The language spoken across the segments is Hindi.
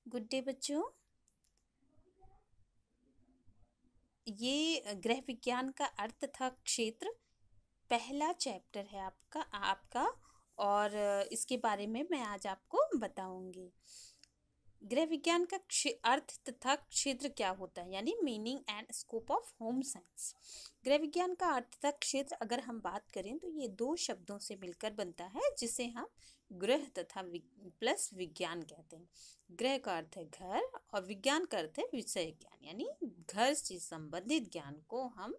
गुड डे बच्चों। ये गृह विज्ञान का अर्थ तथा क्षेत्र पहला चैप्टर है आपका और इसके बारे में मैं आज आपको बताऊंगी। गृह विज्ञान का अर्थ तथा क्षेत्र क्या होता है, यानी meaning and scope of home science. गृह विज्ञान का अर्थ तथा क्षेत्र अगर हम बात करें तो ये दो शब्दों से मिलकर बनता है, जिसे हम गृह तथा प्लस विज्ञान कहते हैं। गृह का अर्थ है घर और विज्ञान का अर्थ है विषय ज्ञान, यानी घर से संबंधित ज्ञान को हम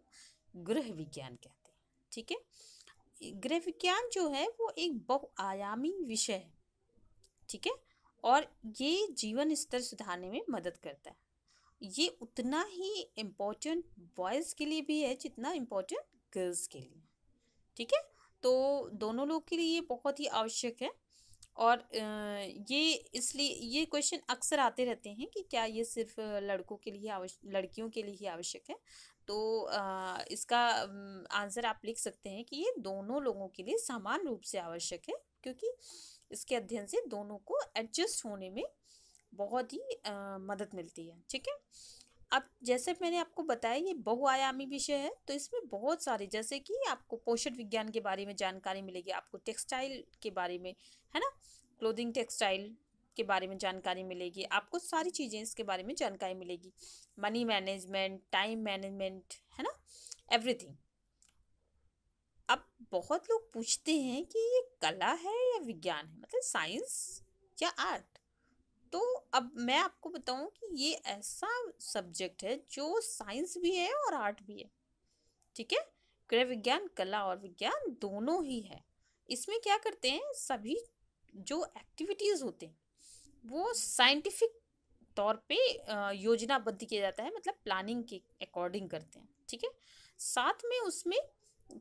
गृह विज्ञान कहते हैं। ठीक है, गृह विज्ञान जो है वो एक बहुआयामी विषय है। ठीक है, और ये जीवन स्तर सुधारने में मदद करता है। ये उतना ही इम्पोर्टेंट बॉयज़ के लिए भी है जितना इम्पोर्टेंट गर्ल्स के लिए। ठीक है, तो दोनों लोग के लिए ये बहुत ही आवश्यक है। और ये इसलिए ये क्वेश्चन अक्सर आते रहते हैं कि क्या ये सिर्फ लड़कों के लिए लड़कियों के लिए ही आवश्यक है। तो इसका आंसर आप लिख सकते हैं कि ये दोनों लोगों के लिए समान रूप से आवश्यक है, क्योंकि इसके अध्ययन से दोनों को एडजस्ट होने में बहुत ही मदद मिलती है। ठीक है, अब जैसे मैंने आपको बताया ये बहुआयामी विषय है, तो इसमें बहुत सारे, जैसे कि आपको पोषण विज्ञान के बारे में जानकारी मिलेगी, आपको टेक्सटाइल के बारे में, है ना, क्लोथिंग टेक्सटाइल के बारे में जानकारी मिलेगी, आपको सारी चीज़ें इसके बारे में जानकारी मिलेगी। मनी मैनेजमेंट, टाइम मैनेजमेंट, है ना, एवरीथिंग। अब बहुत लोग पूछते हैं कि ये कला है या विज्ञान है, मतलब साइंस या आर्ट। तो अब मैं आपको बताऊं कि ये ऐसा सब्जेक्ट है जो साइंस भी है और आर्ट भी है। ठीक है, गृह विज्ञान कला और विज्ञान दोनों ही है। इसमें क्या करते हैं, सभी जो एक्टिविटीज़ होते हैं वो साइंटिफिक तौर पे योजनाबद्ध किया जाता है, मतलब प्लानिंग के अकॉर्डिंग करते हैं। ठीक है, साथ में उसमें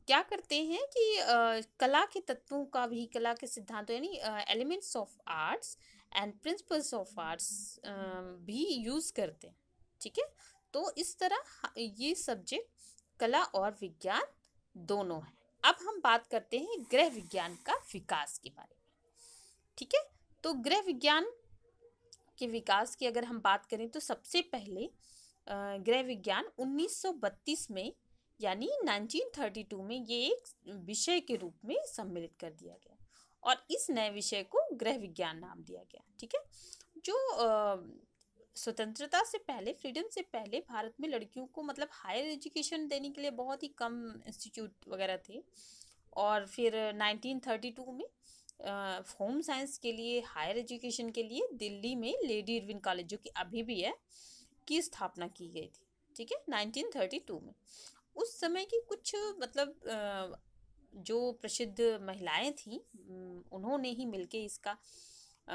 क्या करते हैं कि कला के तत्वों का भी, कला के सिद्धांतों यानी elements of arts and principles of arts भी यूज़ करते हैं। ठीक है, तो इस तरह ये सब्जेक्ट कला और विज्ञान दोनों है। अब हम बात करते हैं गृह विज्ञान का विकास के बारे में। ठीक है, तो गृह विज्ञान के विकास की अगर हम बात करें तो सबसे पहले गृह विज्ञान 1932 में यानी 1932 में ये एक विषय के रूप में सम्मिलित कर दिया गया और इस नए विषय को गृह विज्ञान नाम दिया गया। ठीक है, जो स्वतंत्रता से पहले, फ्रीडम से पहले भारत में लड़कियों को मतलब हायर एजुकेशन देने के लिए बहुत ही कम इंस्टीट्यूट वगैरह थे, और फिर 1932 में होम साइंस के लिए, हायर एजुकेशन के लिए दिल्ली में लेडी इरविन कॉलेज, जो कि अभी भी है, की स्थापना की गई थी। ठीक है, 1932 में उस समय की कुछ मतलब जो प्रसिद्ध महिलाएं थीं उन्होंने ही मिलके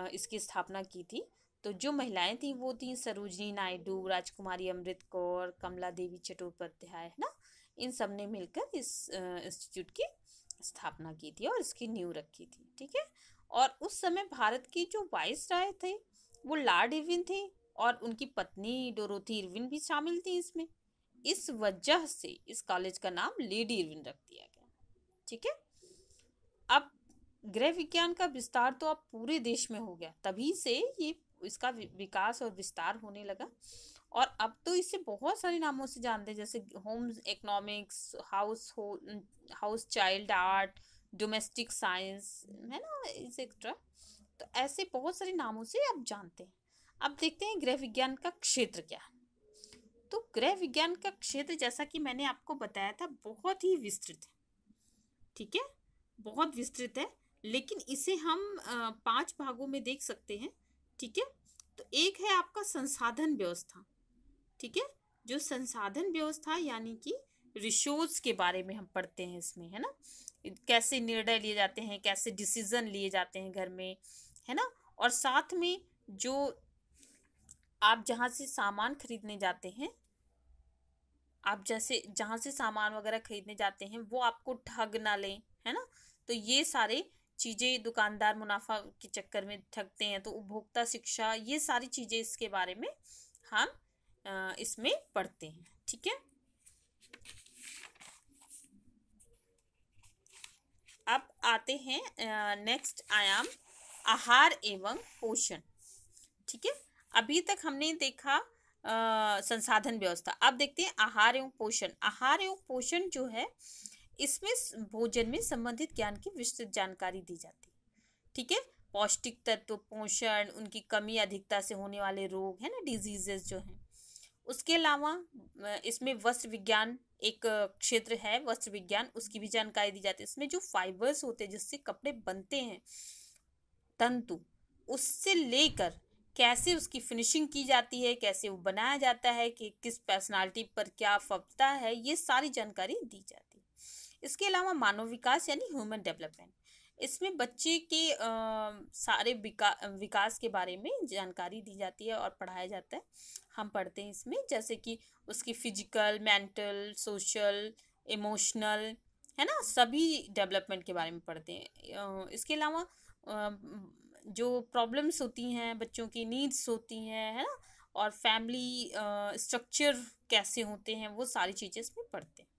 इसकी स्थापना की थी। तो जो महिलाएं थीं वो थीं सरोजनी नायडू, राजकुमारी अमृत कौर, कमला देवी चट्टोपाध्याय, है ना, इन सब ने मिलकर इस इंस्टीट्यूट की स्थापना की थी और इसकी नींव रखी थी। ठीक है, और उस समय भारत की जो वाइसराय थे वो लॉर्ड इरविन थे और उनकी पत्नी डोरोथी इरविन भी शामिल थी इसमें। इस वजह से इस कॉलेज का नाम लेडी इरविन रख दिया गया। ठीक है, अब गृह विज्ञान का विस्तार तो अब पूरे देश में हो गया, तभी से ये इसका विकास और विस्तार होने लगा। और अब तो इसे बहुत सारे नामों से जानते हैं, जैसे home economics, house child art, domestic science, है ना, एक्सेट्रा। तो ऐसे बहुत सारे नामों से आप जानते हैं। अब देखते हैं गृह विज्ञान का क्षेत्र क्या है। तो गृह विज्ञान का क्षेत्र, जैसा कि मैंने आपको बताया था, बहुत ही विस्तृत है। ठीक है, बहुत विस्तृत है, लेकिन इसे हम 5 भागों में देख सकते हैं। ठीक है, तो एक है आपका संसाधन व्यवस्था। ठीक है, जो संसाधन व्यवस्था यानी कि रिसोर्स के बारे में हम पढ़ते हैं इसमें, है ना, कैसे निर्णय लिए जाते हैं, कैसे डिसीजन लिए जाते हैं घर में, है ना, और साथ में जो आप जहाँ से सामान खरीदने जाते हैं, आप जैसे जहाँ से सामान वगैरह खरीदने जाते हैं वो आपको ठग ना लें, है ना, तो ये सारे चीज़ें, दुकानदार मुनाफा के चक्कर में ठगते हैं, तो उपभोक्ता शिक्षा, ये सारी चीज़ें इसके बारे में हम इसमें पढ़ते हैं। ठीक है, अब आते हैं नेक्स्ट आयाम, आहार एवं पोषण। ठीक है, अभी तक हमने देखा संसाधन व्यवस्था। अब देखते हैं आहार एवं पोषण। आहार एवं पोषण जो है, इसमें भोजन में संबंधित ज्ञान की विस्तृत जानकारी दी जाती है। ठीक है, पौष्टिक तत्व, पोषण, उनकी कमी अधिकता से होने वाले रोग है ना, डिजीजेस जो हैं। उसके अलावा इसमें वस्त्र विज्ञान एक क्षेत्र है, वस्त्र विज्ञान, उसकी भी जानकारी दी जाती है। इसमें जो फाइबर्स होते हैं जिससे कपड़े बनते हैं, तंतु, उससे लेकर कैसे उसकी फिनिशिंग की जाती है, कैसे वो बनाया जाता है, कि किस पर्सनालिटी पर क्या फबता है, ये सारी जानकारी दी जाती है। इसके अलावा मानव विकास यानी ह्यूमन डेवलपमेंट, इसमें बच्चे के सारे विकास के बारे में जानकारी दी जाती है और पढ़ाया जाता है। हम पढ़ते हैं इसमें, जैसे कि उसकी फिजिकल, मेंटल, सोशल, इमोशनल, है ना, सभी डेवलपमेंट के बारे में पढ़ते हैं। इसके अलावा जो प्रॉब्लम्स होती हैं, बच्चों की नीड्स होती हैं, है ना, और फैमिली स्ट्रक्चर कैसे होते हैं, वो सारी चीज़ें इसमें पढ़ते हैं।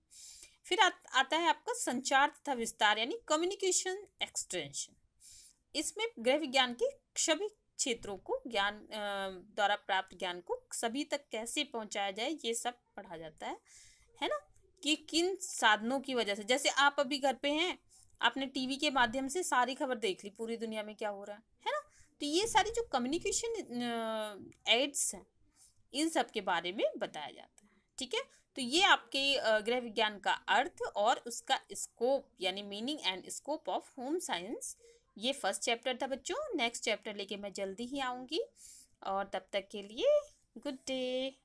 फिर आता है आपका संचार तथा विस्तार यानी कम्युनिकेशन एक्सटेंशन। इसमें गृह विज्ञान के सभी क्षेत्रों को, ज्ञान द्वारा प्राप्त ज्ञान को सभी तक कैसे पहुंचाया जाए, ये सब पढ़ा जाता है ना, कि किन साधनों की वजह से, जैसे आप अभी घर पे हैं, आपने टीवी के माध्यम से सारी खबर देख ली पूरी दुनिया में क्या हो रहा है ना, तो ये सारी जो कम्युनिकेशन एड्स हैं, इन सब के बारे में बताया जाता है। ठीक है, तो ये आपके गृह विज्ञान का अर्थ और उसका स्कोप यानी meaning and scope of home science, ये फर्स्ट चैप्टर था बच्चों। नेक्स्ट चैप्टर लेके मैं जल्दी ही आऊँगी, और तब तक के लिए गुड डे।